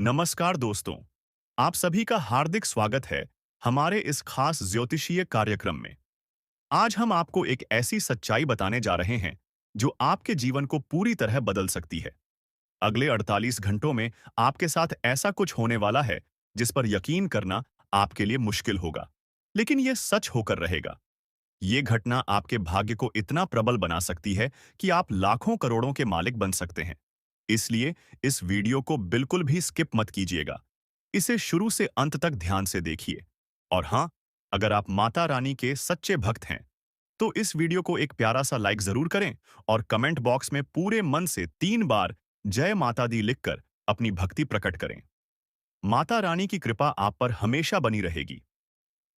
नमस्कार दोस्तों, आप सभी का हार्दिक स्वागत है हमारे इस खास ज्योतिषीय कार्यक्रम में। आज हम आपको एक ऐसी सच्चाई बताने जा रहे हैं जो आपके जीवन को पूरी तरह बदल सकती है। अगले 48 घंटों में आपके साथ ऐसा कुछ होने वाला है जिस पर यकीन करना आपके लिए मुश्किल होगा, लेकिन यह सच होकर रहेगा। ये घटना आपके भाग्य को इतना प्रबल बना सकती है कि आप लाखों करोड़ों के मालिक बन सकते हैं। इसलिए इस वीडियो को बिल्कुल भी स्किप मत कीजिएगा। इसे शुरू से अंत तक ध्यान से देखिए। और हाँ, अगर आप माता रानी के सच्चे भक्त हैं, तो इस वीडियो को एक प्यारा सा लाइक जरूर करें और कमेंट बॉक्स में पूरे मन से 3 बार जय माता दी लिखकर अपनी भक्ति प्रकट करें। माता रानी की कृपा आप पर हमेशा बनी रहेगी।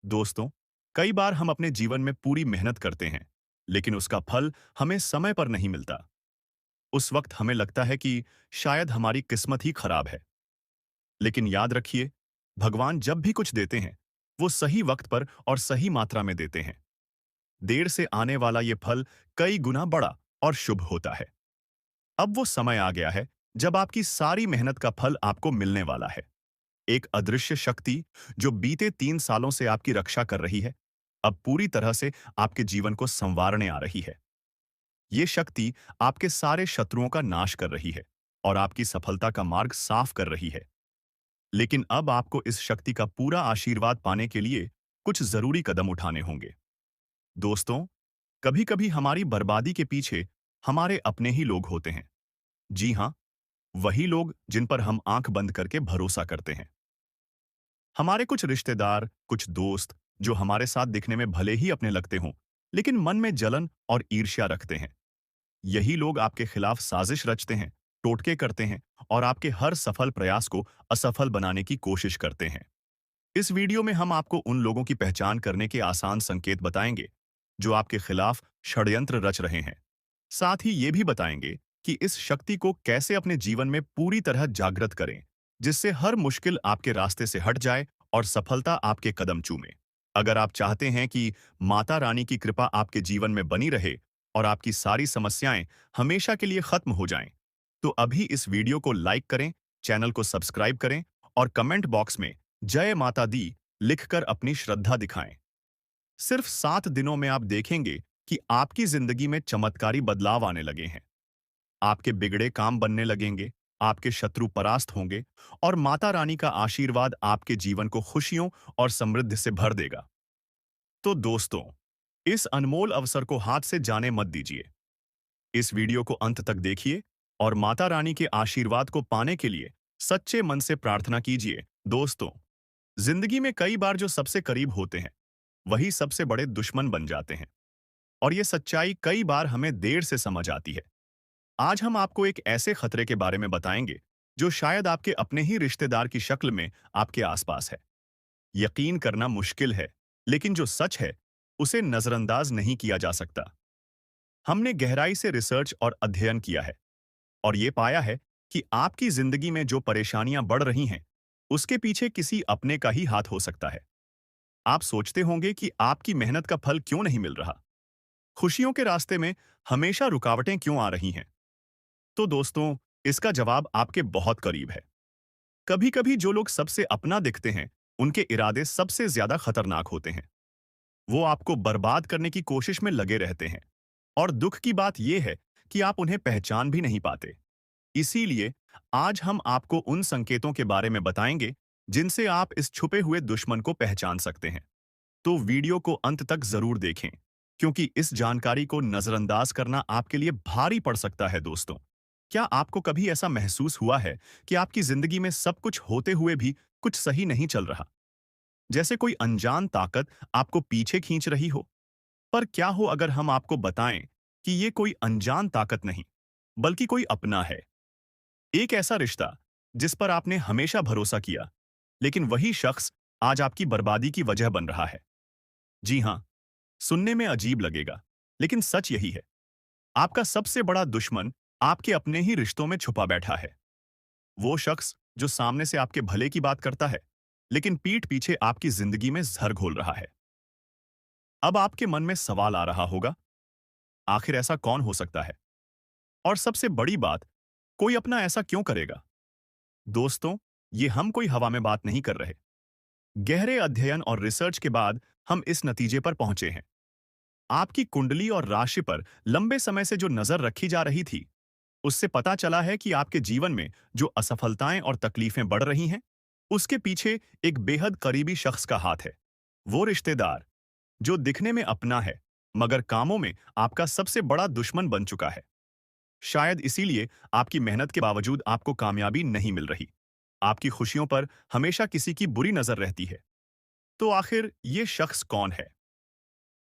दोस्तों, कई बार हम अपने जीवन में पूरी मेहनत करते हैं, लेकिन उसका फल हमें समय पर नहीं मिलता। उस वक्त हमें लगता है कि शायद हमारी किस्मत ही खराब है। लेकिन याद रखिए, भगवान जब भी कुछ देते हैं, वो सही वक्त पर और सही मात्रा में देते हैं। देर से आने वाला ये फल कई गुना बड़ा और शुभ होता है। अब वो समय आ गया है जब आपकी सारी मेहनत का फल आपको मिलने वाला है। एक अदृश्य शक्ति जो बीते 3 सालों से आपकी रक्षा कर रही है, अब पूरी तरह से आपके जीवन को संवारने आ रही है। ये शक्ति आपके सारे शत्रुओं का नाश कर रही है और आपकी सफलता का मार्ग साफ कर रही है। लेकिन अब आपको इस शक्ति का पूरा आशीर्वाद पाने के लिए कुछ जरूरी कदम उठाने होंगे। दोस्तों, कभी-कभी हमारी बर्बादी के पीछे हमारे अपने ही लोग होते हैं। जी हाँ, वही लोग जिन पर हम आंख बंद करके भरोसा करते हैं। हमारे कुछ रिश्तेदार, कुछ दोस्त जो हमारे साथ दिखने में भले ही अपने लगते हों, लेकिन मन में जलन और ईर्ष्या रखते हैं। यही लोग आपके खिलाफ साजिश रचते हैं, टोटके करते हैं और आपके हर सफल प्रयास को असफल बनाने की कोशिश करते हैं। इस वीडियो में हम आपको उन लोगों की पहचान करने के आसान संकेत बताएंगे जो आपके खिलाफ षड्यंत्र रच रहे हैं। साथ ही ये भी बताएंगे कि इस शक्ति को कैसे अपने जीवन में पूरी तरह जागृत करें, जिससे हर मुश्किल आपके रास्ते से हट जाए और सफलता आपके कदम चूमे। अगर आप चाहते हैं कि माता रानी की कृपा आपके जीवन में बनी रहे और आपकी सारी समस्याएं हमेशा के लिए खत्म हो जाएं, तो अभी इस वीडियो को लाइक करें, चैनल को सब्सक्राइब करें और कमेंट बॉक्स में जय माता दी लिखकर अपनी श्रद्धा दिखाएं। सिर्फ 7 दिनों में आप देखेंगे कि आपकी जिंदगी में चमत्कारी बदलाव आने लगे हैं। आपके बिगड़े काम बनने लगेंगे, आपके शत्रु परास्त होंगे और माता रानी का आशीर्वाद आपके जीवन को खुशियों और समृद्धि से भर देगा। तो दोस्तों, इस अनमोल अवसर को हाथ से जाने मत दीजिए। इस वीडियो को अंत तक देखिए और माता रानी के आशीर्वाद को पाने के लिए सच्चे मन से प्रार्थना कीजिए। दोस्तों, जिंदगी में कई बार जो सबसे करीब होते हैं, वही सबसे बड़े दुश्मन बन जाते हैं और ये सच्चाई कई बार हमें देर से समझ आती है। आज हम आपको एक ऐसे खतरे के बारे में बताएंगे जो शायद आपके अपने ही रिश्तेदार की शक्ल में आपके आसपास है। यकीन करना मुश्किल है, लेकिन जो सच है, उसे नजरअंदाज नहीं किया जा सकता। हमने गहराई से रिसर्च और अध्ययन किया है और ये पाया है कि आपकी जिंदगी में जो परेशानियां बढ़ रही हैं, उसके पीछे किसी अपने का ही हाथ हो सकता है। आप सोचते होंगे कि आपकी मेहनत का फल क्यों नहीं मिल रहा? खुशियों के रास्ते में हमेशा रुकावटें क्यों आ रही हैं? तो दोस्तों, इसका जवाब आपके बहुत करीब है। कभी-कभी जो लोग सबसे अपना दिखते हैं, उनके इरादे सबसे ज्यादा खतरनाक होते हैं। वो आपको बर्बाद करने की कोशिश में लगे रहते हैं और दुख की बात यह है कि आप उन्हें पहचान भी नहीं पाते। इसीलिए आज हम आपको उन संकेतों के बारे में बताएंगे जिनसे आप इस छुपे हुए दुश्मन को पहचान सकते हैं। तो वीडियो को अंत तक जरूर देखें, क्योंकि इस जानकारी को नजरअंदाज करना आपके लिए भारी पड़ सकता है। दोस्तों, क्या आपको कभी ऐसा महसूस हुआ है कि आपकी जिंदगी में सब कुछ होते हुए भी कुछ सही नहीं चल रहा? जैसे कोई अनजान ताकत आपको पीछे खींच रही हो? पर क्या हो अगर हम आपको बताएं कि ये कोई अनजान ताकत नहीं, बल्कि कोई अपना है। एक ऐसा रिश्ता जिस पर आपने हमेशा भरोसा किया, लेकिन वही शख्स आज आपकी बर्बादी की वजह बन रहा है। जी हाँ, सुनने में अजीब लगेगा, लेकिन सच यही है। आपका सबसे बड़ा दुश्मन आपके अपने ही रिश्तों में छुपा बैठा है। वो शख्स जो सामने से आपके भले की बात करता है, लेकिन पीठ पीछे आपकी जिंदगी में जहर घोल रहा है। अब आपके मन में सवाल आ रहा होगा, आखिर ऐसा कौन हो सकता है? और सबसे बड़ी बात, कोई अपना ऐसा क्यों करेगा? दोस्तों, ये हम कोई हवा में बात नहीं कर रहे। गहरे अध्ययन और रिसर्च के बाद हम इस नतीजे पर पहुंचे हैं। आपकी कुंडली और राशि पर लंबे समय से जो नजर रखी जा रही थी, उससे पता चला है कि आपके जीवन में जो असफलताएं और तकलीफें बढ़ रही हैं, उसके पीछे एक बेहद करीबी शख्स का हाथ है। वो रिश्तेदार जो दिखने में अपना है, मगर कामों में आपका सबसे बड़ा दुश्मन बन चुका है। शायद इसीलिए आपकी मेहनत के बावजूद आपको कामयाबी नहीं मिल रही। आपकी खुशियों पर हमेशा किसी की बुरी नजर रहती है। तो आखिर ये शख्स कौन है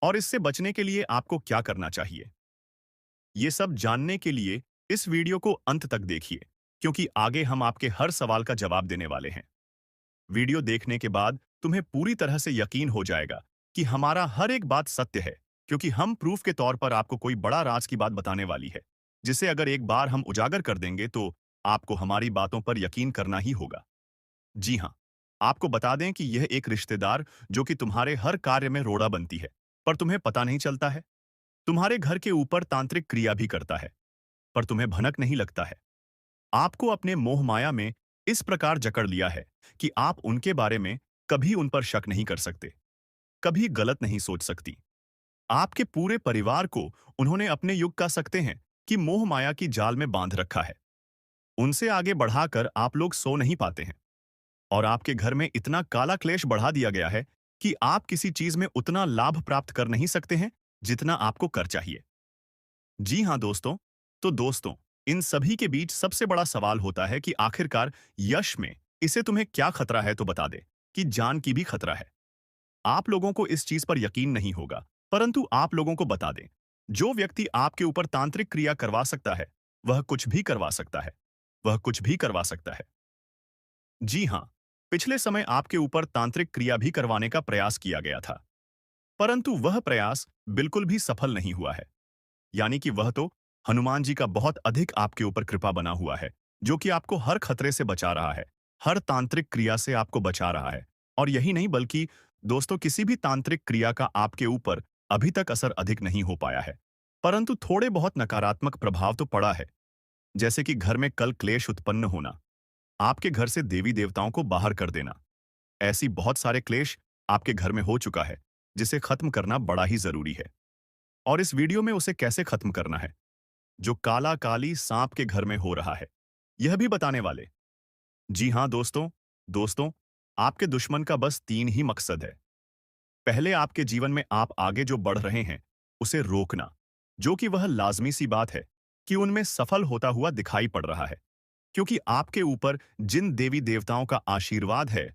और इससे बचने के लिए आपको क्या करना चाहिए? ये सब जानने के लिए इस वीडियो को अंत तक देखिए, क्योंकि आगे हम आपके हर सवाल का जवाब देने वाले हैं। वीडियो देखने के बाद तुम्हें पूरी तरह से यकीन हो जाएगा कि हमारा हर एक बात सत्य है, क्योंकि हम प्रूफ के तौर पर आपको कोई बड़ा राज की बात बताने वाली है, जिसे अगर एक बार हम उजागर कर देंगे तो आपको हमारी बातों पर यकीन करना ही होगा। जी हाँ, आपको बता दें कि यह एक रिश्तेदार जो कि तुम्हारे हर कार्य में रोड़ा बनती है, पर तुम्हें पता नहीं चलता है। तुम्हारे घर के ऊपर तांत्रिक क्रिया भी करता है, पर तुम्हें भनक नहीं लगता है। आपको अपने मोह माया में इस प्रकार जकड़ लिया है कि आप उनके बारे में कभी उन पर शक नहीं कर सकते, कभी गलत नहीं सोच सकती। आपके पूरे परिवार को उन्होंने अपने युग का सकते हैं कि मोह माया की जाल में बांध रखा है। उनसे आगे बढ़ाकर आप लोग सो नहीं पाते हैं, और आपके घर में इतना काला क्लेश बढ़ा दिया गया है कि आप किसी चीज में उतना लाभ प्राप्त कर नहीं सकते हैं जितना आपको कर चाहिए। जी हाँ दोस्तों, तो दोस्तों, इन सभी के बीच सबसे बड़ा सवाल होता है कि आखिरकार यश में इसे तुम्हें क्या खतरा है, तो बता दे कि जान की भी खतरा है। आप लोगों को इस चीज पर यकीन नहीं होगा, परंतु आप लोगों को बता दें, जो व्यक्ति आपके ऊपर तांत्रिक क्रिया करवा सकता है, वह कुछ भी करवा सकता है। वह कुछ भी करवा सकता है। जी हाँ, पिछले समय आपके ऊपर तांत्रिक क्रिया भी करवाने का प्रयास किया गया था, परंतु वह प्रयास बिल्कुल भी सफल नहीं हुआ है। यानी कि वह तो हनुमान जी का बहुत अधिक आपके ऊपर कृपा बना हुआ है, जो कि आपको हर खतरे से बचा रहा है, हर तांत्रिक क्रिया से आपको बचा रहा है। और यही नहीं, बल्कि दोस्तों, किसी भी तांत्रिक क्रिया का आपके ऊपर अभी तक असर अधिक नहीं हो पाया है, परंतु थोड़े बहुत नकारात्मक प्रभाव तो पड़ा है। जैसे कि घर में कल क्लेश उत्पन्न होना, आपके घर से देवी देवताओं को बाहर कर देना। ऐसी बहुत सारे क्लेश आपके घर में हो चुका है, जिसे खत्म करना बड़ा ही जरूरी है। और इस वीडियो में उसे कैसे खत्म करना है, जो काला काली सांप के घर में हो रहा है, यह भी बताने वाले। जी हाँ दोस्तों, दोस्तों, आपके दुश्मन का बस 3 ही मकसद है। पहले, आपके जीवन में आप आगे जो बढ़ रहे हैं, उसे रोकना, जो कि वह लाजमी सी बात है कि उनमें सफल होता हुआ दिखाई पड़ रहा है, क्योंकि आपके ऊपर जिन देवी देवताओं का आशीर्वाद है,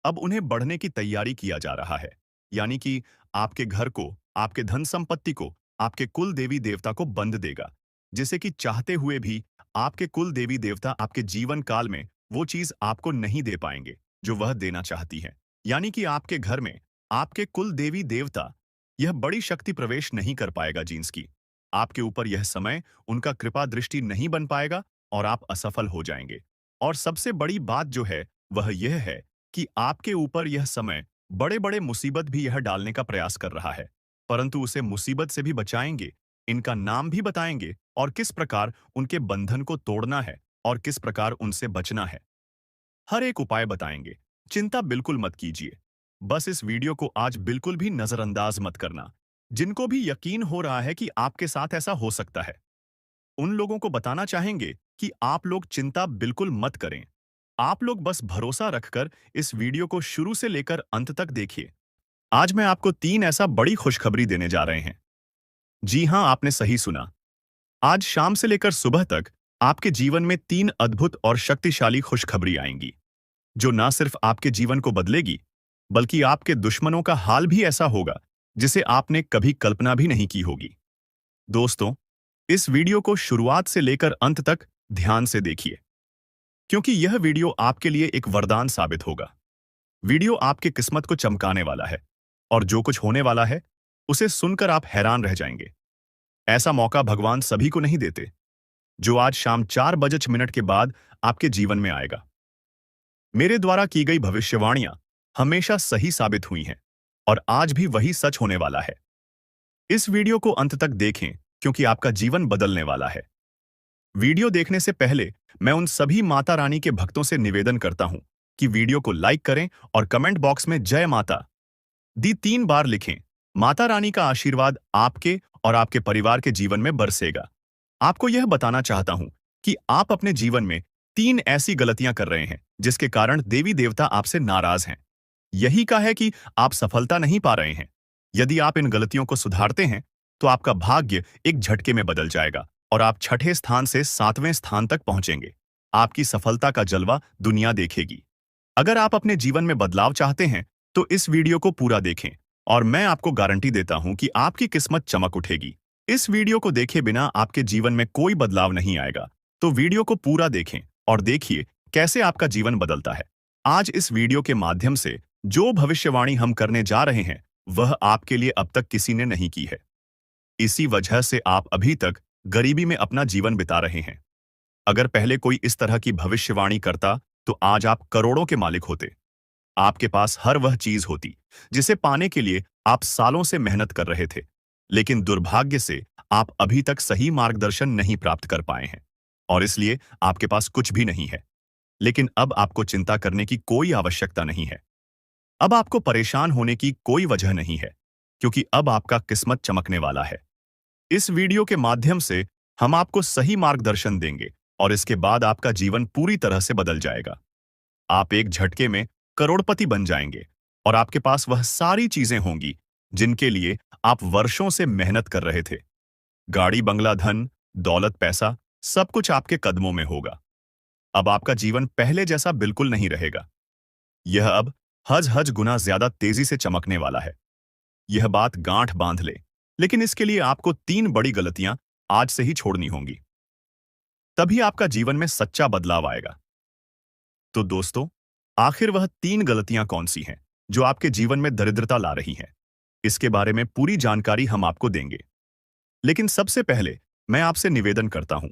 अब उन्हें बढ़ने की तैयारी किया जा रहा है। यानी कि आपके घर को, आपके धन संपत्ति को, आपके कुल देवी देवता को बंद देगा, जिसे कि चाहते हुए भी आपके कुल देवी देवता आपके जीवन काल में वो चीज आपको नहीं दे पाएंगे जो वह देना चाहती है। यानी कि आपके घर में आपके कुल देवी देवता यह बड़ी शक्ति प्रवेश नहीं कर पाएगा जींस की। आपके ऊपर यह समय उनका कृपा दृष्टि नहीं बन पाएगा और आप असफल हो जाएंगे। और सबसे बड़ी बात जो है वह यह है कि आपके ऊपर यह समय बड़े-बड़े मुसीबत भी यह डालने का प्रयास कर रहा है, परंतु उसे मुसीबत से भी बचाएंगे, इनका नाम भी बताएंगे और किस प्रकार उनके बंधन को तोड़ना है और किस प्रकार उनसे बचना है। हर एक उपाय बताएंगे। चिंता बिल्कुल मत कीजिए। बस इस वीडियो को आज बिल्कुल भी नजरअंदाज मत करना। जिनको भी यकीन हो रहा है कि आपके साथ ऐसा हो सकता है, उन लोगों को बताना चाहेंगे कि आप लोग चिंता बिल्कुल मत करें। आप लोग बस भरोसा रखकर इस वीडियो को शुरू से लेकर अंत तक देखिए। आज मैं आपको 3 ऐसा बड़ी खुशखबरी देने जा रहे हैं। जी हाँ, आपने सही सुना। आज शाम से लेकर सुबह तक आपके जीवन में 3 अद्भुत और शक्तिशाली खुशखबरी आएंगी, जो ना सिर्फ आपके जीवन को बदलेगी, बल्कि आपके दुश्मनों का हाल भी ऐसा होगा जिसे आपने कभी कल्पना भी नहीं की होगी। दोस्तों, इस वीडियो को शुरुआत से लेकर अंत तक ध्यान से देखिए, क्योंकि यह वीडियो आपके लिए एक वरदान साबित होगा। वीडियो आपके किस्मत को चमकाने वाला है, और जो कुछ होने वाला है उसे सुनकर आप हैरान रह जाएंगे। ऐसा मौका भगवान सभी को नहीं देते, जो आज शाम 4 बज के बाद आपके जीवन में आएगा। मेरे द्वारा की गई भविष्यवाणियां हमेशा सही साबित हुई हैं, और आज भी वही सच होने वाला है। इस वीडियो को अंत तक देखें, क्योंकि आपका जीवन बदलने वाला है। वीडियो देखने से पहले मैं उन सभी माता रानी के भक्तों से निवेदन करता हूं कि वीडियो को लाइक करें और कमेंट बॉक्स में जय माता दी 3 बार लिखें। माता रानी का आशीर्वाद आपके और आपके परिवार के जीवन में बरसेगा। आपको यह बताना चाहता हूं कि आप अपने जीवन में 3 ऐसी गलतियां कर रहे हैं जिसके कारण देवी देवता आपसे नाराज हैं। यही का है कि आप सफलता नहीं पा रहे हैं। यदि आप इन गलतियों को सुधारते हैं तो आपका भाग्य एक झटके में बदल जाएगा और आप छठे स्थान से 7वें स्थान तक पहुंचेंगे। आपकी सफलता का जलवा दुनिया देखेगी। अगर आप अपने जीवन में बदलाव चाहते हैं तो इस वीडियो को पूरा देखें और मैं आपको गारंटी देता हूं कि आपकी किस्मत चमक उठेगी। इस वीडियो को देखे बिना आपके जीवन में कोई बदलाव नहीं आएगा। तो वीडियो को पूरा देखें और देखिए कैसे आपका जीवन बदलता है। आज इस वीडियो के माध्यम से जो भविष्यवाणी हम करने जा रहे हैं वह आपके लिए अब तक किसी ने नहीं की है। इसी वजह से आप अभी तक गरीबी में अपना जीवन बिता रहे हैं। अगर पहले कोई इस तरह की भविष्यवाणी करता तो आज आप करोड़ों के मालिक होते। आपके पास हर वह चीज होती जिसे पाने के लिए आप सालों से मेहनत कर रहे थे। लेकिन दुर्भाग्य से आप अभी तक सही मार्गदर्शन नहीं प्राप्त कर पाए हैं और इसलिए आपके पास कुछ भी नहीं है। लेकिन अब आपको चिंता करने की कोई आवश्यकता नहीं है। अब आपको परेशान होने की कोई वजह नहीं है, क्योंकि अब आपका किस्मत चमकने वाला है। इस वीडियो के माध्यम से हम आपको सही मार्गदर्शन देंगे और इसके बाद आपका जीवन पूरी तरह से बदल जाएगा। आप एक झटके में करोड़पति बन जाएंगे और आपके पास वह सारी चीजें होंगी जिनके लिए आप वर्षों से मेहनत कर रहे थे। गाड़ी, बंगला, धन, दौलत, पैसा, सब कुछ आपके कदमों में होगा। अब आपका जीवन पहले जैसा बिल्कुल नहीं रहेगा। यह अब हज गुना ज्यादा तेजी से चमकने वाला है। यह बात गांठ बांध ले, लेकिन इसके लिए आपको 3 बड़ी गलतियां आज से ही छोड़नी होंगी। तभी आपका जीवन में सच्चा बदलाव आएगा। तो दोस्तों, आखिर वह 3 गलतियां कौन सी हैं जो आपके जीवन में दरिद्रता ला रही हैं? इसके बारे में पूरी जानकारी हम आपको देंगे। लेकिन सबसे पहले मैं आपसे निवेदन करता हूं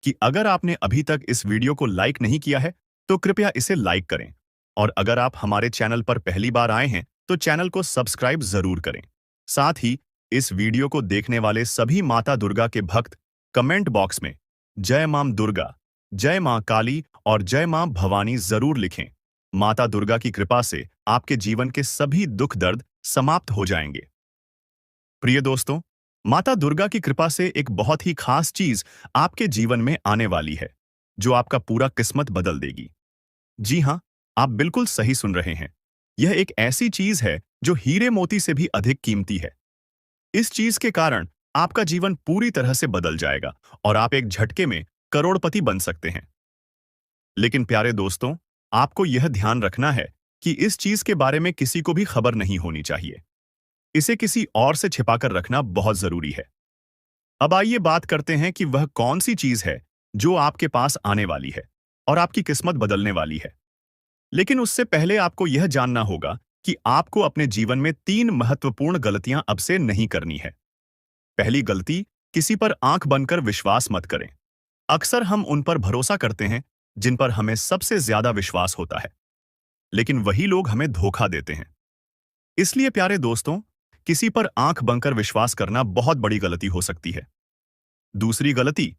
कि अगर आपने अभी तक इस वीडियो को लाइक नहीं किया है तो कृपया इसे लाइक करें और अगर आप हमारे चैनल पर पहली बार आए हैं तो चैनल को सब्सक्राइब जरूर करें। साथ ही इस वीडियो को देखने वाले सभी माता दुर्गा के भक्त कमेंट बॉक्स में जय मां दुर्गा, जय मां काली और जय मां भवानी जरूर लिखें। माता दुर्गा की कृपा से आपके जीवन के सभी दुख दर्द समाप्त हो जाएंगे। प्रिय दोस्तों, माता दुर्गा की कृपा से एक बहुत ही खास चीज आपके जीवन में आने वाली है जो आपका पूरा किस्मत बदल देगी। जी हां, आप बिल्कुल सही सुन रहे हैं। यह एक ऐसी चीज है जो हीरे मोती से भी अधिक कीमती है। इस चीज के कारण आपका जीवन पूरी तरह से बदल जाएगा और आप एक झटके में करोड़पति बन सकते हैं। लेकिन प्यारे दोस्तों, आपको यह ध्यान रखना है कि इस चीज के बारे में किसी को भी खबर नहीं होनी चाहिए। इसे किसी और से छिपाकर रखना बहुत जरूरी है। अब आइए बात करते हैं कि वह कौन सी चीज है जो आपके पास आने वाली है और आपकी किस्मत बदलने वाली है। लेकिन उससे पहले आपको यह जानना होगा कि आपको अपने जीवन में 3 महत्वपूर्ण गलतियां अब से नहीं करनी है। पहली गलती, किसी पर आंख बनकर विश्वास मत करें। अक्सर हम उन पर भरोसा करते हैं जिन पर हमें सबसे ज्यादा विश्वास होता है, लेकिन वही लोग हमें धोखा देते हैं। इसलिए प्यारे दोस्तों, किसी पर आंख बनकर विश्वास करना बहुत बड़ी गलती हो सकती है। दूसरी गलती,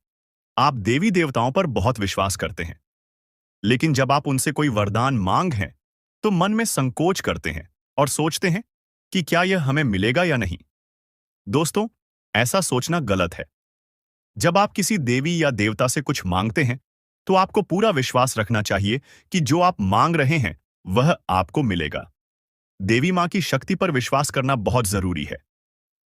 आप देवी देवताओं पर बहुत विश्वास करते हैं, लेकिन जब आप उनसे कोई वरदान मांग हैं तो मन में संकोच करते हैं और सोचते हैं कि क्या यह हमें मिलेगा या नहीं। दोस्तों, ऐसा सोचना गलत है। जब आप किसी देवी या देवता से कुछ मांगते हैं तो आपको पूरा विश्वास रखना चाहिए कि जो आप मांग रहे हैं वह आपको मिलेगा। देवी मां की शक्ति पर विश्वास करना बहुत जरूरी है।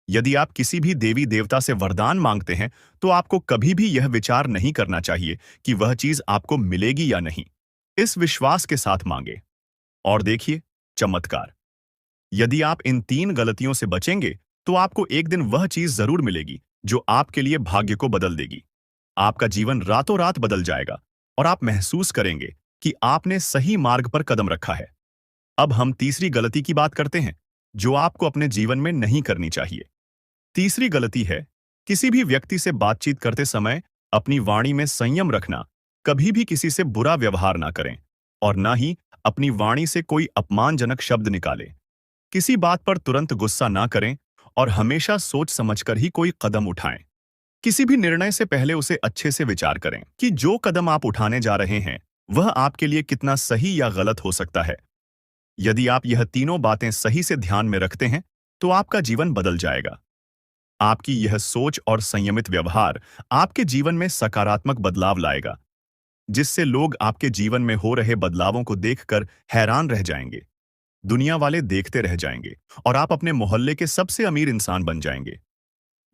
यदि आप किसी भी देवी देवता से वरदान मांगते हैं तो आपको कभी भी यह विचार नहीं करना चाहिए कि वह चीज आपको मिलेगी या नहीं। इस विश्वास के साथ मांगे और देखिए चमत्कार। यदि आप इन 3 गलतियों से बचेंगे तो आपको एक दिन वह चीज जरूर मिलेगी जो आपके लिए भाग्य को बदल देगी। आपका जीवन रातों रात बदल जाएगा और आप महसूस करेंगे कि आपने सही मार्ग पर कदम रखा है। अब हम तीसरी गलती की बात करते हैं जो आपको अपने जीवन में नहीं करनी चाहिए। तीसरी गलती है, किसी भी व्यक्ति से बातचीत करते समय अपनी वाणी में संयम रखना। कभी भी किसी से बुरा व्यवहार ना करें और ना ही अपनी वाणी से कोई अपमानजनक शब्द निकालें। किसी बात पर तुरंत गुस्सा ना करें और हमेशा सोच समझकर ही कोई कदम उठाएं। किसी भी निर्णय से पहले उसे अच्छे से विचार करें कि जो कदम आप उठाने जा रहे हैं वह आपके लिए कितना सही या गलत हो सकता है। यदि आप यह तीनों बातें सही से ध्यान में रखते हैं तो आपका जीवन बदल जाएगा। आपकी यह सोच और संयमित व्यवहार आपके जीवन में सकारात्मक बदलाव लाएगा, जिससे लोग आपके जीवन में हो रहे बदलावों को देखकर हैरान रह जाएंगे। दुनिया वाले देखते रह जाएंगे और आप अपने मोहल्ले के सबसे अमीर इंसान बन जाएंगे।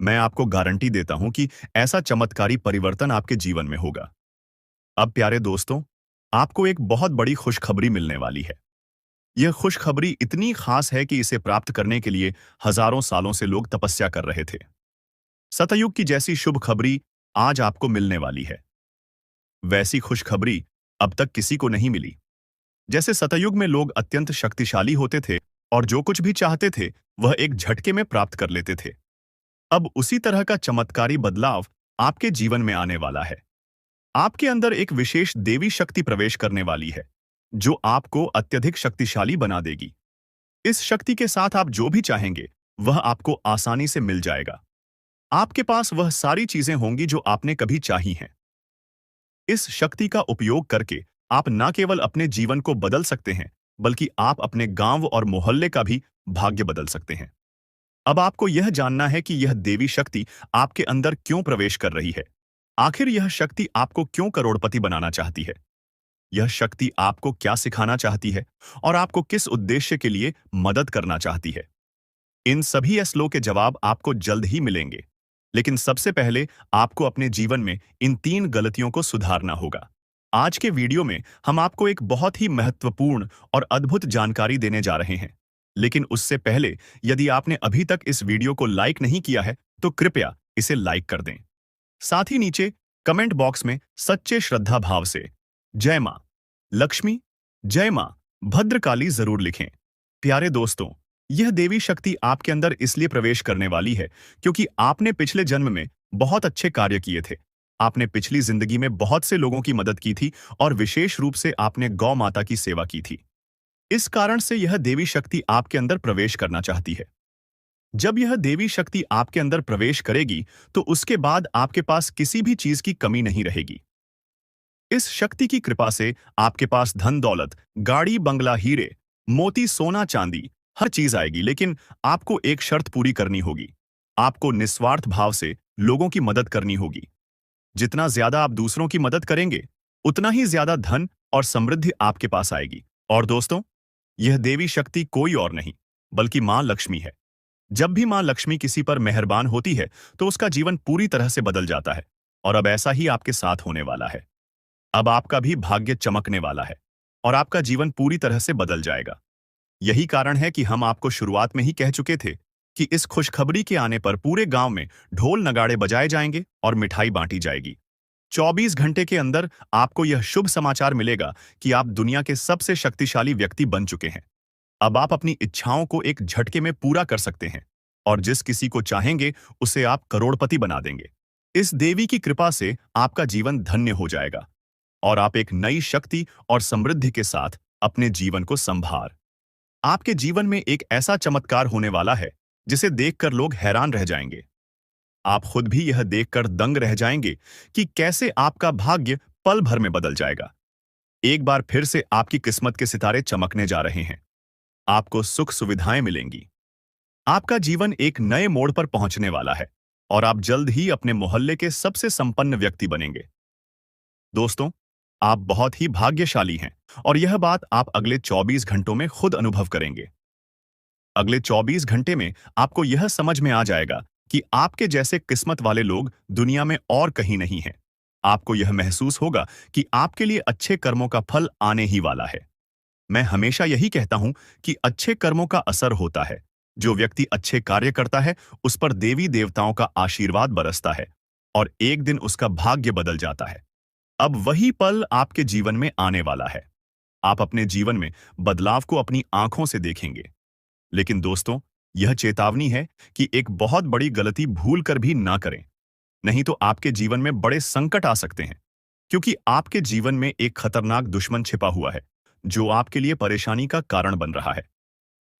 मैं आपको गारंटी देता हूं कि ऐसा चमत्कारी परिवर्तन आपके जीवन में होगा। अब प्यारे दोस्तों, आपको एक बहुत बड़ी खुशखबरी मिलने वाली है। यह खुशखबरी इतनी खास है कि इसे प्राप्त करने के लिए हजारों सालों से लोग तपस्या कर रहे थे। सतयुग की जैसी शुभ खबरी आज आपको मिलने वाली है। वैसी खुशखबरी अब तक किसी को नहीं मिली। जैसे सतयुग में लोग अत्यंत शक्तिशाली होते थे और जो कुछ भी चाहते थे वह एक झटके में प्राप्त कर लेते थे। अब उसी तरह का चमत्कारी बदलाव आपके जीवन में आने वाला है। आपके अंदर एक विशेष देवी शक्ति प्रवेश करने वाली है, जो आपको अत्यधिक शक्तिशाली बना देगी। इस शक्ति के साथ आप जो भी चाहेंगे वह आपको आसानी से मिल जाएगा। आपके पास वह सारी चीजें होंगी जो आपने कभी चाही हैं। इस शक्ति का उपयोग करके आप न केवल अपने जीवन को बदल सकते हैं, बल्कि आप अपने गांव और मोहल्ले का भी भाग्य बदल सकते हैं। अब आपको यह जानना है कि यह देवी शक्ति आपके अंदर क्यों प्रवेश कर रही है। आखिर यह शक्ति आपको क्यों करोड़पति बनाना चाहती है? यह शक्ति आपको क्या सिखाना चाहती है और आपको किस उद्देश्य के लिए मदद करना चाहती है? इन सभी असलों के जवाब आपको जल्द ही मिलेंगे। लेकिन सबसे पहले आपको अपने जीवन में इन 3 गलतियों को सुधारना होगा। आज के वीडियो में हम आपको एक बहुत ही महत्वपूर्ण और अद्भुत जानकारी देने जा रहे हैं। लेकिन उससे पहले यदि आपने अभी तक इस वीडियो को लाइक नहीं किया है तो कृपया इसे लाइक कर दें। साथ ही नीचे कमेंट बॉक्स में सच्चे श्रद्धा भाव से जय मां लक्ष्मी, जय मां भद्रकाली जरूर लिखें। प्यारे दोस्तों, यह देवी शक्ति आपके अंदर इसलिए प्रवेश करने वाली है क्योंकि आपने पिछले जन्म में बहुत अच्छे कार्य किए थे। आपने पिछली जिंदगी में बहुत से लोगों की मदद की थी और विशेष रूप से आपने गौ माता की सेवा की थी। इस कारण से यह देवी शक्ति आपके अंदर प्रवेश करना चाहती है। जब यह देवी शक्ति आपके अंदर प्रवेश करेगी तो उसके बाद आपके पास किसी भी चीज की कमी नहीं रहेगी। इस शक्ति की कृपा से आपके पास धन दौलत, गाड़ी बंगला, हीरे मोती, सोना चांदी हर चीज आएगी। लेकिन आपको एक शर्त पूरी करनी होगी। आपको निस्वार्थ भाव से लोगों की मदद करनी होगी। जितना ज्यादा आप दूसरों की मदद करेंगे उतना ही ज्यादा धन और समृद्धि आपके पास आएगी। और दोस्तों, यह देवी शक्ति कोई और नहीं बल्कि मां लक्ष्मी है। जब भी मां लक्ष्मी किसी पर मेहरबान होती है तो उसका जीवन पूरी तरह से बदल जाता है। और अब ऐसा ही आपके साथ होने वाला है। अब आपका भी भाग्य चमकने वाला है और आपका जीवन पूरी तरह से बदल जाएगा। यही कारण है कि हम आपको शुरुआत में ही कह चुके थे कि इस खुशखबरी के आने पर पूरे गांव में ढोल नगाड़े बजाए जाएंगे और मिठाई बांटी जाएगी। 24 घंटे के अंदर आपको यह शुभ समाचार मिलेगा कि आप दुनिया के सबसे शक्तिशाली व्यक्ति बन चुके हैं। अब आप अपनी इच्छाओं को एक झटके में पूरा कर सकते हैं और जिस किसी को चाहेंगे उसे आप करोड़पति बना देंगे। इस देवी की कृपा से आपका जीवन धन्य हो जाएगा और आप एक नई शक्ति और समृद्धि के साथ अपने जीवन को संभार। आपके जीवन में एक ऐसा चमत्कार होने वाला है जिसे देखकर लोग हैरान रह जाएंगे। आप खुद भी यह देखकर दंग रह जाएंगे कि कैसे आपका भाग्य पल भर में बदल जाएगा। एक बार फिर से आपकी किस्मत के सितारे चमकने जा रहे हैं। आपको सुख सुविधाएं मिलेंगी। आपका जीवन एक नए मोड़ पर पहुंचने वाला है और आप जल्द ही अपने मोहल्ले के सबसे संपन्न व्यक्ति बनेंगे। दोस्तों, आप बहुत ही भाग्यशाली हैं और यह बात आप अगले 24 घंटों में खुद अनुभव करेंगे। अगले 24 घंटे में आपको यह समझ में आ जाएगा कि आपके जैसे किस्मत वाले लोग दुनिया में और कहीं नहीं हैं। आपको यह महसूस होगा कि आपके लिए अच्छे कर्मों का फल आने ही वाला है। मैं हमेशा यही कहता हूं कि अच्छे कर्मों का असर होता है। जो व्यक्ति अच्छे कार्य करता है उस पर देवी देवताओं का आशीर्वाद बरसता है और एक दिन उसका भाग्य बदल जाता है। अब वही पल आपके जीवन में आने वाला है। आप अपने जीवन में बदलाव को अपनी आंखों से देखेंगे। लेकिन दोस्तों, यह चेतावनी है कि एक बहुत बड़ी गलती भूल कर भी ना करें, नहीं तो आपके जीवन में बड़े संकट आ सकते हैं। क्योंकि आपके जीवन में एक खतरनाक दुश्मन छिपा हुआ है जो आपके लिए परेशानी का कारण बन रहा है।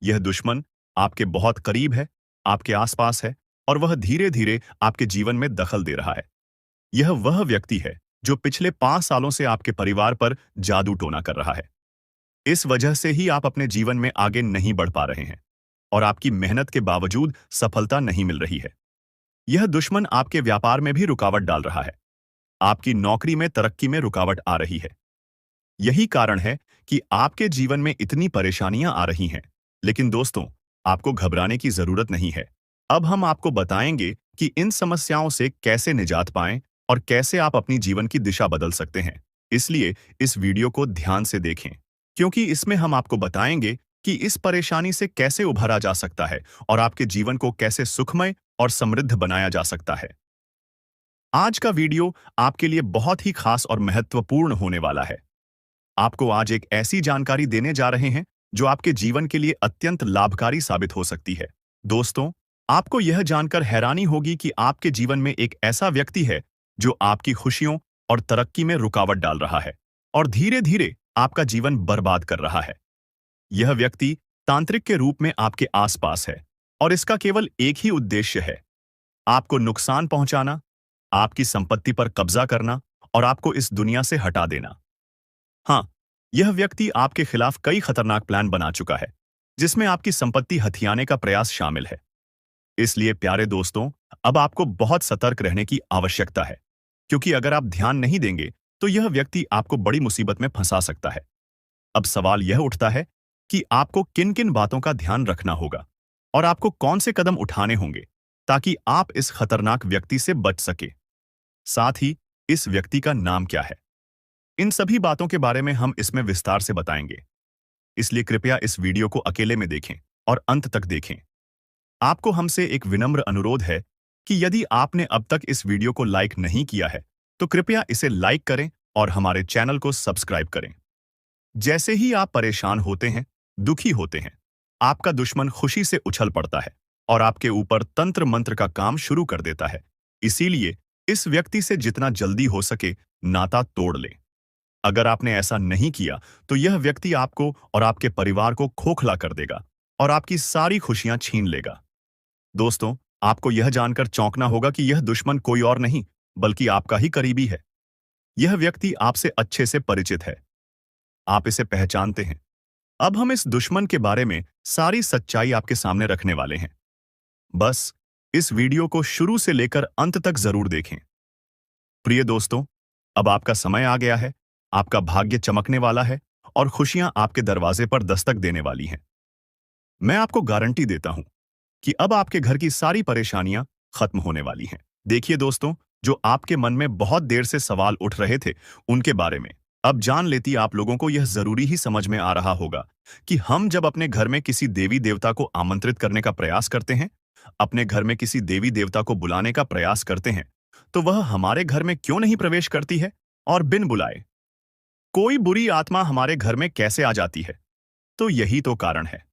यह दुश्मन आपके बहुत करीब है, आपके आसपास है और वह धीरे धीरे आपके जीवन में दखल दे रहा है। यह वह व्यक्ति है जो पिछले 5 सालों से आपके परिवार पर जादू टोना कर रहा है। इस वजह से ही आप अपने जीवन में आगे नहीं बढ़ पा रहे हैं और आपकी मेहनत के बावजूद सफलता नहीं मिल रही है। यह दुश्मन आपके व्यापार में भी रुकावट डाल रहा है। आपकी नौकरी में तरक्की में रुकावट आ रही है। यही कारण है कि आपके जीवन में इतनी परेशानियां आ रही हैं। लेकिन दोस्तों, आपको घबराने की जरूरत नहीं है। अब हम आपको बताएंगे कि इन समस्याओं से कैसे निजात पाएं और कैसे आप अपनी जीवन की दिशा बदल सकते हैं। इसलिए इस वीडियो को ध्यान से देखें, क्योंकि इसमें हम आपको बताएंगे कि इस परेशानी से कैसे उभरा जा सकता है और आपके जीवन को कैसे सुखमय और समृद्ध बनाया जा सकता है। आज का वीडियो आपके लिए बहुत ही खास और महत्वपूर्ण होने वाला है। आपको आज एक ऐसी जानकारी देने जा रहे हैं जो आपके जीवन के लिए अत्यंत लाभकारी साबित हो सकती है। दोस्तों, आपको यह जानकर हैरानी होगी कि आपके जीवन में एक ऐसा व्यक्ति है जो आपकी खुशियों और तरक्की में रुकावट डाल रहा है और धीरे धीरे आपका जीवन बर्बाद कर रहा है। यह व्यक्ति तांत्रिक के रूप में आपके आसपास है और इसका केवल एक ही उद्देश्य है, आपको नुकसान पहुंचाना, आपकी संपत्ति पर कब्जा करना और आपको इस दुनिया से हटा देना। हाँ, यह व्यक्ति आपके खिलाफ कई खतरनाक प्लान बना चुका है, जिसमें आपकी संपत्ति हथियाने का प्रयास शामिल है। इसलिए प्यारे दोस्तों, अब आपको बहुत सतर्क रहने की आवश्यकता है, क्योंकि अगर आप ध्यान नहीं देंगे तो यह व्यक्ति आपको बड़ी मुसीबत में फंसा सकता है। अब सवाल यह उठता है कि आपको किन किन बातों का ध्यान रखना होगा और आपको कौन से कदम उठाने होंगे ताकि आप इस खतरनाक व्यक्ति से बच सके। साथ ही इस व्यक्ति का नाम क्या है, इन सभी बातों के बारे में हम इसमें विस्तार से बताएंगे। इसलिए कृपया इस वीडियो को अकेले में देखें और अंत तक देखें। आपको हमसे एक विनम्र अनुरोध है कि यदि आपने अब तक इस वीडियो को लाइक नहीं किया है तो कृपया इसे लाइक करें और हमारे चैनल को सब्सक्राइब करें। जैसे ही आप परेशान होते हैं, दुखी होते हैं, आपका दुश्मन खुशी से उछल पड़ता है और आपके ऊपर तंत्र मंत्र का काम शुरू कर देता है। इसीलिए इस व्यक्ति से जितना जल्दी हो सके नाता तोड़ लें। अगर आपने ऐसा नहीं किया तो यह व्यक्ति आपको और आपके परिवार को खोखला कर देगा और आपकी सारी खुशियां छीन लेगा। दोस्तों, आपको यह जानकर चौंकना होगा कि यह दुश्मन कोई और नहीं बल्कि आपका ही करीबी है। यह व्यक्ति आपसे अच्छे से परिचित है, आप इसे पहचानते हैं। अब हम इस दुश्मन के बारे में सारी सच्चाई आपके सामने रखने वाले हैं। बस इस वीडियो को शुरू से लेकर अंत तक जरूर देखें। प्रिय दोस्तों, अब आपका समय आ गया है, आपका भाग्य चमकने वाला है और खुशियां आपके दरवाजे पर दस्तक देने वाली हैं। मैं आपको गारंटी देता हूं कि अब आपके घर की सारी परेशानियां खत्म होने वाली हैं। देखिए दोस्तों, जो आपके मन में बहुत देर से सवाल उठ रहे थे उनके बारे में अब जान लेती आप लोगों को यह जरूरी ही समझ में आ रहा होगा कि हम जब अपने घर में किसी देवी देवता को आमंत्रित करने का प्रयास करते हैं, अपने घर में किसी देवी देवता को बुलाने का प्रयास करते हैं, तो वह हमारे घर में क्यों नहीं प्रवेश करती है और बिन बुलाए कोई बुरी आत्मा हमारे घर में कैसे आ जाती है? तो यही तो कारण है।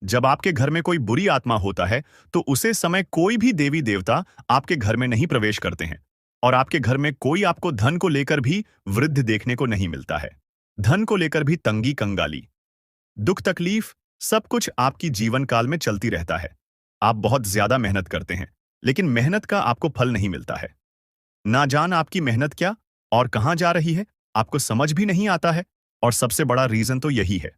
जब आपके घर में कोई बुरी आत्मा होता है तो उसे समय कोई भी देवी देवता आपके घर में नहीं प्रवेश करते हैं और आपके घर में कोई आपको धन को लेकर भी वृद्ध देखने को नहीं मिलता है। धन को लेकर भी तंगी कंगाली, दुख तकलीफ, सब कुछ आपकी जीवन काल में चलती रहता है। आप बहुत ज्यादा मेहनत करते हैं, लेकिन मेहनत का आपको फल नहीं मिलता है। ना जान आपकी मेहनत क्या और कहां जा रही है, आपको समझ भी नहीं आता है। और सबसे बड़ा रीजन तो यही है,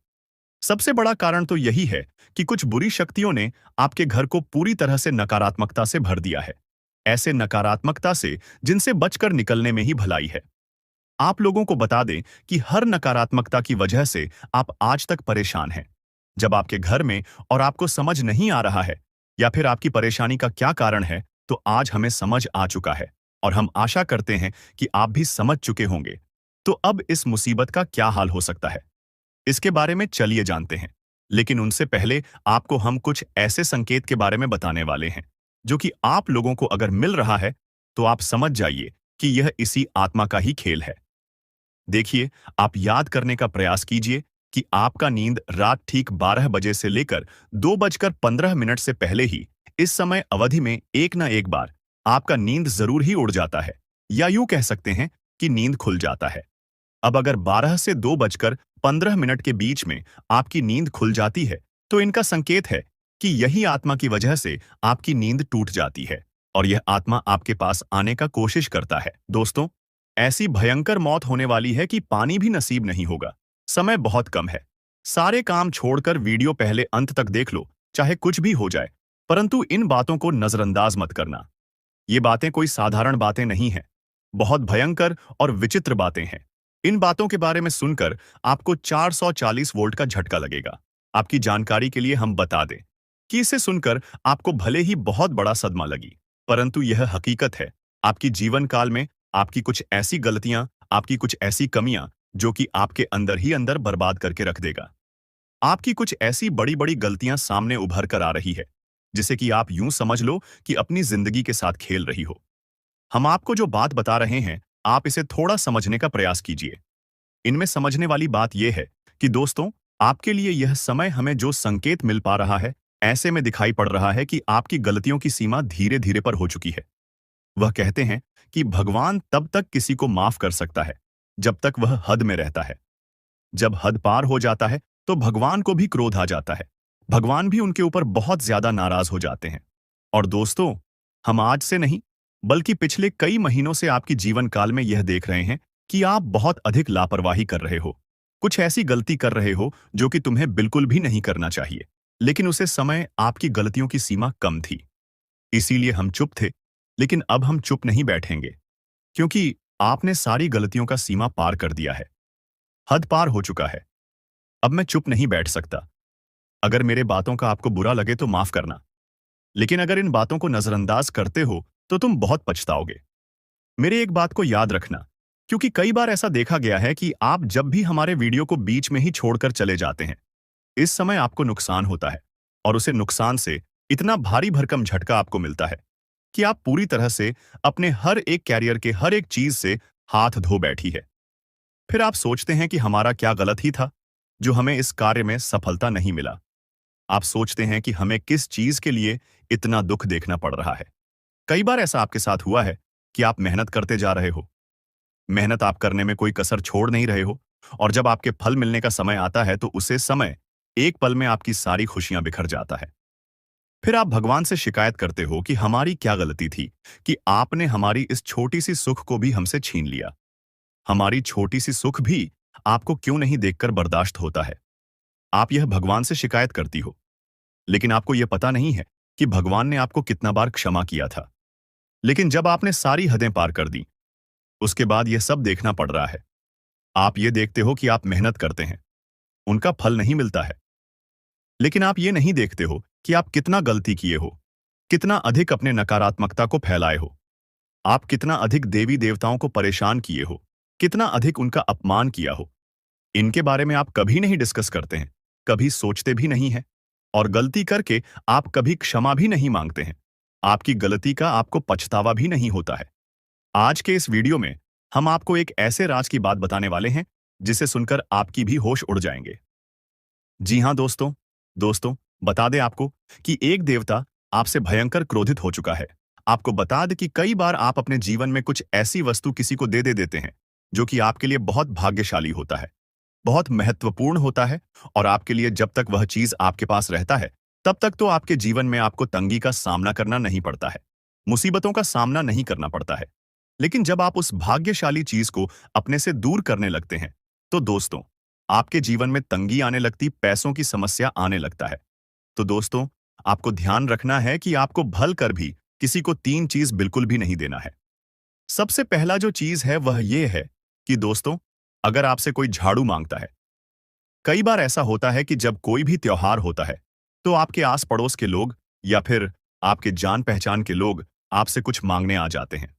सबसे बड़ा कारण तो यही है कि कुछ बुरी शक्तियों ने आपके घर को पूरी तरह से नकारात्मकता से भर दिया है। ऐसे नकारात्मकता से जिनसे बचकर निकलने में ही भलाई है। आप लोगों को बता दें कि हर नकारात्मकता की वजह से आप आज तक परेशान हैं। जब आपके घर में और आपको समझ नहीं आ रहा है या फिर आपकी परेशानी का क्या कारण है, तो आज हमें समझ आ चुका है और हम आशा करते हैं कि आप भी समझ चुके होंगे। तो अब इस मुसीबत का क्या हाल हो सकता है, इसके बारे में चलिए जानते हैं। लेकिन उनसे पहले आपको हम कुछ ऐसे संकेत के बारे में बताने वाले हैं जो कि आप लोगों को अगर मिल रहा है तो आप समझ जाइए कि यह इसी आत्मा का ही खेल है। देखिए, आप याद करने का प्रयास कीजिए कि आपका नींद रात ठीक 12 बजे से लेकर 2:15 से पहले ही इस समय अवधि में एक न एक बार आपका नींद जरूर ही उड़ जाता है, या यूं कह सकते हैं कि नींद खुल जाता है। अब अगर 12 से 2:15 के बीच में आपकी नींद खुल जाती है तो इनका संकेत है कि यही आत्मा की वजह से आपकी नींद टूट जाती है और यह आत्मा आपके पास आने का कोशिश करता है। दोस्तों, ऐसी भयंकर मौत होने वाली है कि पानी भी नसीब नहीं होगा। समय बहुत कम है। सारे काम छोड़कर वीडियो पहले अंत तक देख लो, चाहे कुछ भी हो जाए। परंतु इन बातों को नजरअंदाज मत करना। ये बातें कोई साधारण बातें नहीं हैं। बहुत भयंकर और विचित्र बातें हैं। इन बातों के बारे में सुनकर आपको 440 वोल्ट का झटका लगेगा। आपकी जानकारी के लिए हम बता दें कि इसे सुनकर आपको भले ही बहुत बड़ा सदमा लगी, परंतु यह हकीकत है। आपकी जीवन काल में आपकी कुछ ऐसी गलतियां, आपकी कुछ ऐसी कमियां जो कि आपके अंदर ही अंदर बर्बाद करके रख देगा। आपकी कुछ ऐसी बड़ी-बड़ी गलतियां सामने उभर कर आ रही है, जिसे कि आप यूं समझ लो कि अपनी जिंदगी के साथ खेल रही हो। हम आपको जो बात बता रहे हैं, आप इसे थोड़ा समझने का प्रयास कीजिए। इनमें समझने वाली बात यह है कि दोस्तों, आपके लिए यह समय हमें जो संकेत मिल पा रहा है, ऐसे में दिखाई पड़ रहा है कि आपकी गलतियों की सीमा धीरे-धीरे पर हो चुकी है। वह कहते हैं कि भगवान तब तक किसी को माफ कर सकता है, जब तक वह हद में रहता है। जब हद पार हो जाता है, तो भगवान को भी क्रोध आ जाता है। भगवान भी उनके ऊपर बहुत ज्यादा नाराज हो जाते हैं। और दोस्तों, हम आज से नहीं, बल्कि पिछले कई महीनों से आपकी जीवन काल में यह देख रहे हैं कि आप बहुत अधिक लापरवाही कर रहे हो। कुछ ऐसी गलती कर रहे हो जो कि तुम्हें बिल्कुल भी नहीं करना चाहिए। लेकिन उसे समय आपकी गलतियों की सीमा कम थी। इसीलिए हम चुप थे। लेकिन अब हम चुप नहीं बैठेंगे, क्योंकि आपने सारी गलतियों का सीमा पार कर दिया है। हद पार हो चुका है। अब मैं चुप नहीं बैठ सकता। अगर मेरे बातों का आपको बुरा लगे तो माफ करना। लेकिन अगर इन बातों को नजरअंदाज करते हो तो तुम बहुत पछताओगे। मेरे एक बात को याद रखना, क्योंकि कई बार ऐसा देखा गया है कि आप जब भी हमारे वीडियो को बीच में ही छोड़कर चले जाते हैं, इस समय आपको नुकसान होता है और उसे नुकसान से इतना भारी भरकम झटका आपको मिलता है कि आप पूरी तरह से अपने हर एक कैरियर के हर एक चीज से हाथ धो बैठी है। फिर आप सोचते हैं कि हमारा क्या गलत ही था जो हमें इस कार्य में सफलता नहीं मिला। आप सोचते हैं कि हमें किस चीज के लिए इतना दुख देखना पड़ रहा है। कई बार ऐसा आपके साथ हुआ है कि आप मेहनत करते जा रहे हो, मेहनत आप करने में कोई कसर छोड़ नहीं रहे हो, और जब आपके फल मिलने का समय आता है तो उसे समय एक पल में आपकी सारी खुशियां बिखर जाता है। फिर आप भगवान से शिकायत करते हो कि हमारी क्या गलती थी कि आपने हमारी इस छोटी सी सुख को भी हमसे छीन लिया। हमारी छोटी सी सुख भी आपको क्यों नहीं देखकर बर्दाश्त होता है। आप यह भगवान से शिकायत करती हो, लेकिन आपको यह पता नहीं है कि भगवान ने आपको कितना बार क्षमा किया था। लेकिन जब आपने सारी हदें पार कर दी, उसके बाद यह सब देखना पड़ रहा है। आप ये देखते हो कि आप मेहनत करते हैं, उनका फल नहीं मिलता है। लेकिन आप ये नहीं देखते हो कि आप कितना गलती किए हो, कितना अधिक अपने नकारात्मकता को फैलाए हो, आप कितना अधिक देवी देवताओं को परेशान किए हो, कितना अधिक उनका अपमान किया हो। इनके बारे में आप कभी नहीं डिस्कस करते हैं, कभी सोचते भी नहीं हैं, और गलती करके आप कभी क्षमा भी नहीं मांगते हैं। आपकी गलती का आपको पछतावा भी नहीं होता है। आज के इस वीडियो में हम आपको एक ऐसे राज की बात बताने वाले हैं जिसे सुनकर आपकी भी होश उड़ जाएंगे। जी हाँ दोस्तों, बता दें आपको कि एक देवता आपसे भयंकर क्रोधित हो चुका है। आपको बता दें कि कई बार आप अपने जीवन में कुछ ऐसी वस्तु किसी को दे देते हैं जो कि आपके लिए बहुत भाग्यशाली होता है, बहुत महत्वपूर्ण होता है, और आपके लिए जब तक वह चीज आपके पास रहता है, तब तक तो आपके जीवन में आपको तंगी का सामना करना नहीं पड़ता है, मुसीबतों का सामना नहीं करना पड़ता है। लेकिन जब आप उस भाग्यशाली चीज को अपने से दूर करने लगते हैं, तो दोस्तों, आपके जीवन में तंगी आने लगती, पैसों की समस्या आने लगता है। तो दोस्तों, आपको ध्यान रखना है कि आपको भल कर भी किसी को तीन चीज बिल्कुल भी नहीं देना है। सबसे पहला जो चीज है वह यह है कि दोस्तों, अगर आपसे कोई झाड़ू मांगता है, कई बार ऐसा होता है कि जब कोई भी त्योहार होता है, तो आपके आस पड़ोस के लोग या फिर आपके जान पहचान के लोग आपसे कुछ मांगने आ जाते हैं।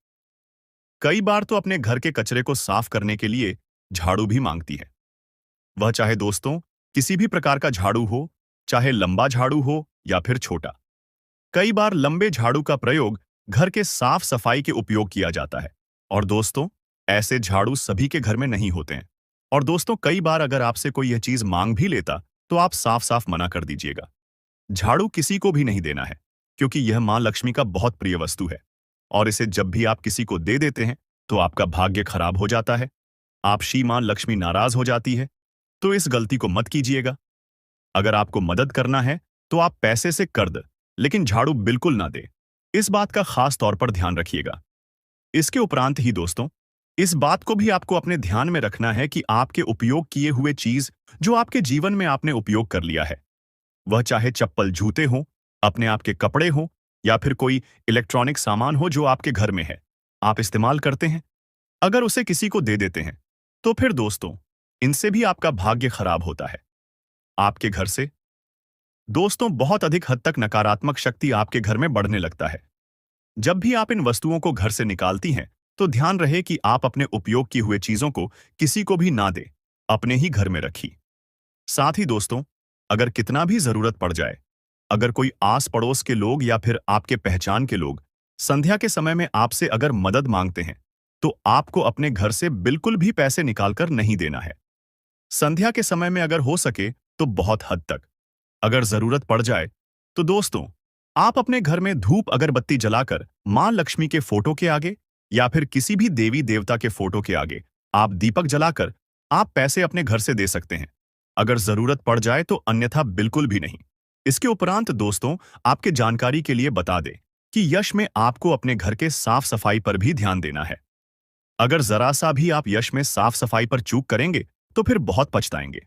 कई बार तो अपने घर के कचरे को साफ करने के लिए झाड़ू भी मांगती है। वह चाहे दोस्तों किसी भी प्रकार का झाड़ू हो, चाहे लंबा झाड़ू हो या फिर छोटा। कई बार लंबे झाड़ू का प्रयोग घर के साफ सफाई के उपयोग किया जाता है, और दोस्तों, ऐसे झाड़ू सभी के घर में नहीं होते हैं। और दोस्तों, कई बार अगर आपसे कोई यह चीज मांग भी लेता तो आप साफ साफ मना कर दीजिएगा। झाड़ू किसी को भी नहीं देना है, क्योंकि यह मां लक्ष्मी का बहुत प्रिय वस्तु है, और इसे जब भी आप किसी को दे देते हैं तो आपका भाग्य खराब हो जाता है, आप श्री मां लक्ष्मी नाराज हो जाती है। तो इस गलती को मत कीजिएगा। अगर आपको मदद करना है तो आप पैसे से कर दे, लेकिन झाड़ू बिल्कुल ना दे। इस बात का खास तौर पर ध्यान रखिएगा। इसके उपरांत ही दोस्तों, इस बात को भी आपको अपने ध्यान में रखना है कि आपके उपयोग किए हुए चीज जो आपके जीवन में आपने उपयोग कर लिया है, वह चाहे चप्पल जूते हों, अपने आप के कपड़े हों, या फिर कोई इलेक्ट्रॉनिक सामान हो जो आपके घर में है, आप इस्तेमाल करते हैं, अगर उसे किसी को दे देते हैं, तो फिर दोस्तों, इनसे भी आपका भाग्य खराब होता है। आपके घर से दोस्तों बहुत अधिक हद तक नकारात्मक शक्ति आपके घर में बढ़ने लगता है। जब भी आप इन वस्तुओं को घर से निकालती हैं, तो ध्यान रहे कि आप अपने उपयोग किए हुए चीजों को किसी को भी ना दे, अपने ही घर में रखी। साथ ही दोस्तों, अगर कितना भी जरूरत पड़ जाए, अगर कोई आस पड़ोस के लोग या फिर आपके पहचान के लोग संध्या के समय में आपसे अगर मदद मांगते हैं, तो आपको अपने घर से बिल्कुल भी पैसे निकालकर नहीं देना है। संध्या के समय में अगर हो सके तो बहुत हद तक, अगर जरूरत पड़ जाए तो दोस्तों, आप अपने घर में धूप अगरबत्ती जलाकर मां लक्ष्मी के फोटो के आगे या फिर किसी भी देवी देवता के फोटो के आगे आप दीपक जलाकर आप पैसे अपने घर से दे सकते हैं। अगर जरूरत पड़ जाए तो अन्यथा बिल्कुल भी नहीं। इसके उपरांत दोस्तों, आपके जानकारी के लिए बता दें कि यश में आपको अपने घर के साफ सफाई पर भी ध्यान देना है। अगर जरा सा भी आप यश में साफ सफाई पर चूक करेंगे तो फिर बहुत पछताएंगे।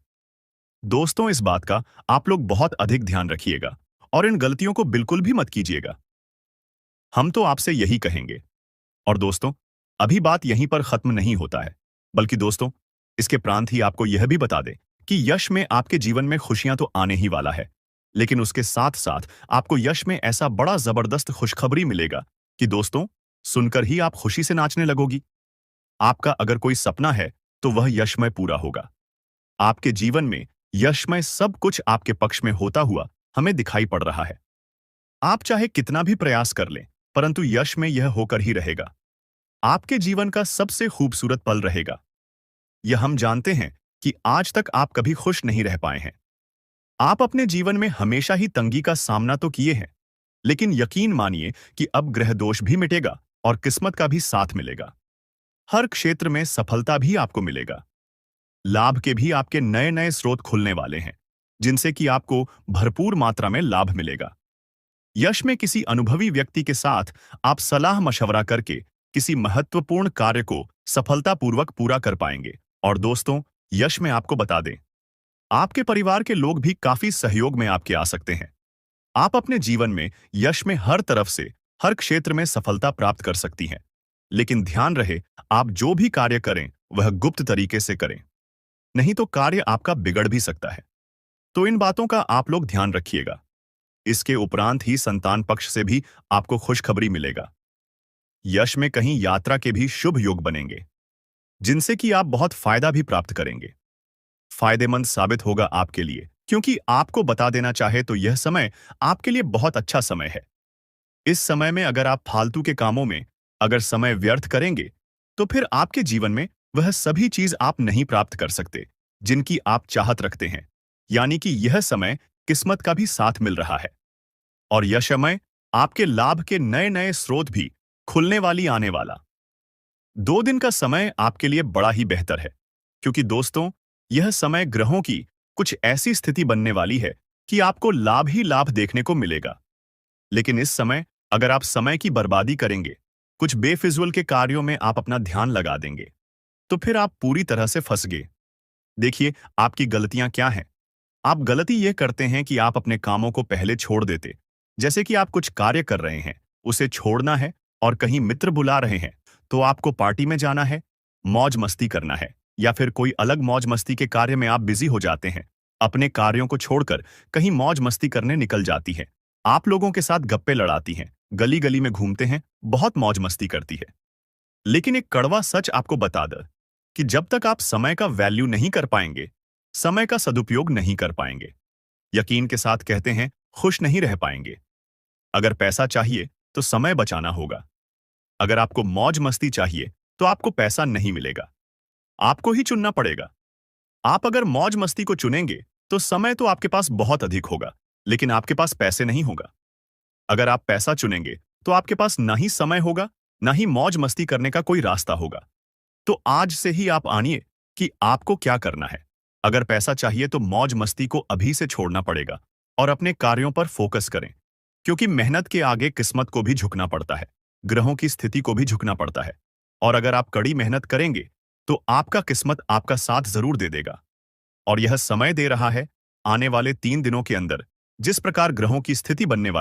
दोस्तों, इस बात का आप लोग बहुत अधिक ध्यान रखिएगा और इन गलतियों को बिल्कुल भी मत कीजिएगा। हम तो आपसे यही कहेंगे। और दोस्तों, अभी बात यहीं पर खत्म नहीं होता है, बल्कि दोस्तों, इसके प्रांत ही आपको यह भी बता दें कि यश में आपके जीवन में खुशियां तो आने ही वाला है, लेकिन उसके साथ साथ आपको यश में ऐसा बड़ा जबरदस्त खुशखबरी मिलेगा कि दोस्तों, सुनकर ही आप खुशी से नाचने लगोगी। आपका अगर कोई सपना है तो वह यशमय पूरा होगा। आपके जीवन में यशमय सब कुछ आपके पक्ष में होता हुआ हमें दिखाई पड़ रहा है। आप चाहे कितना भी प्रयास कर लें, परंतु यश में यह होकर ही रहेगा। आपके जीवन का सबसे खूबसूरत पल रहेगा। यह हम जानते हैं कि आज तक आप कभी खुश नहीं रह पाए हैं। आप अपने जीवन में हमेशा ही तंगी का सामना तो किए हैं, लेकिन यकीन मानिए कि अब ग्रह दोष भी मिटेगा और किस्मत का भी साथ मिलेगा। हर क्षेत्र में सफलता भी आपको मिलेगा। लाभ के भी आपके नए नए स्रोत खुलने वाले हैं, जिनसे कि आपको भरपूर मात्रा में लाभ मिलेगा। यश में किसी अनुभवी व्यक्ति के साथ आप सलाह मशवरा करके किसी महत्वपूर्ण कार्य को सफलतापूर्वक पूरा कर पाएंगे। और दोस्तों, यश में आपको बता दें, आपके परिवार के लोग भी काफी सहयोग में आपके आ सकते हैं। आप अपने जीवन में यश में हर तरफ से हर क्षेत्र में सफलता प्राप्त कर सकती हैं। लेकिन ध्यान रहे, आप जो भी कार्य करें वह गुप्त तरीके से करें, नहीं तो कार्य आपका बिगड़ भी सकता है। तो इन बातों का आप लोग ध्यान रखिएगा। इसके उपरांत ही संतान पक्ष से भी आपको खुशखबरी मिलेगा। यश में कहीं यात्रा के भी शुभ योग बनेंगे, जिनसे कि आप बहुत फायदा भी प्राप्त करेंगे। फायदेमंद साबित होगा आपके लिए, क्योंकि आपको बता देना चाहे तो यह समय आपके लिए बहुत अच्छा समय है। इस समय में अगर आप फालतू के कामों में अगर समय व्यर्थ करेंगे, तो फिर आपके जीवन में वह सभी चीज आप नहीं प्राप्त कर सकते जिनकी आप चाहत रखते हैं। यानी कि यह समय किस्मत का भी साथ मिल रहा है। और यह समय आपके लाभ के नए नए स्रोत भी खुलने वाली आने वाला 2 दिन का समय आपके लिए बड़ा ही बेहतर है, क्योंकि दोस्तों, यह समय ग्रहों की कुछ ऐसी स्थिति बनने वाली है कि आपको लाभ ही लाभ देखने को मिलेगा। लेकिन इस समय अगर आप समय की बर्बादी करेंगे, कुछ बेफिजूल के कार्यों में आप अपना ध्यान लगा देंगे, तो फिर आप पूरी तरह से फंस गए। देखिए, आपकी गलतियां क्या हैं। आप गलती यह करते हैं कि आप अपने कामों को पहले छोड़ देते। जैसे कि आप कुछ कार्य कर रहे हैं, उसे छोड़ना है, और कहीं मित्र बुला रहे हैं तो आपको पार्टी में जाना है, मौज मस्ती करना है, या फिर कोई अलग मौज मस्ती के कार्य में आप बिजी हो जाते हैं। अपने कार्यों को छोड़कर कहीं मौज मस्ती करने निकल जाती है। आप लोगों के साथ गप्पे लड़ाती हैं, गली गली में घूमते हैं, बहुत मौज मस्ती करती है। लेकिन एक कड़वा सच आपको बता दे कि जब तक आप समय का वैल्यू नहीं कर पाएंगे, समय का सदुपयोग नहीं कर पाएंगे, यकीन के साथ कहते हैं, खुश नहीं रह पाएंगे। अगर पैसा चाहिए तो समय बचाना होगा। अगर आपको मौज मस्ती चाहिए तो आपको पैसा नहीं मिलेगा, आपको ही चुनना पड़ेगा। आप अगर मौज मस्ती को चुनेंगे तो समय तो आपके पास बहुत अधिक होगा, लेकिन आपके पास पैसे नहीं होगा। अगर आप पैसा चुनेंगे तो आपके पास ना ही समय होगा, ना ही मौज मस्ती करने का कोई रास्ता होगा। तो आज से ही आप आनिए कि आपको क्या करना है। अगर पैसा चाहिए तो मौज मस्ती को अभी से छोड़ना पड़ेगा, और अपने कार्यों पर फोकस करें, क्योंकि मेहनत के आगे किस्मत को भी झुकना पड़ता है, ग्रहों की स्थिति को भी झुकना पड़ता है। और अगर आप कड़ी मेहनत करेंगे, तो आपका किस्मत आपका साथ जरूर दे देगा। और यह समय दे रहा है, आने वाले 3 दिनों के अंदर जिस प्रकार ग्रहों की स्थिति बनने वाली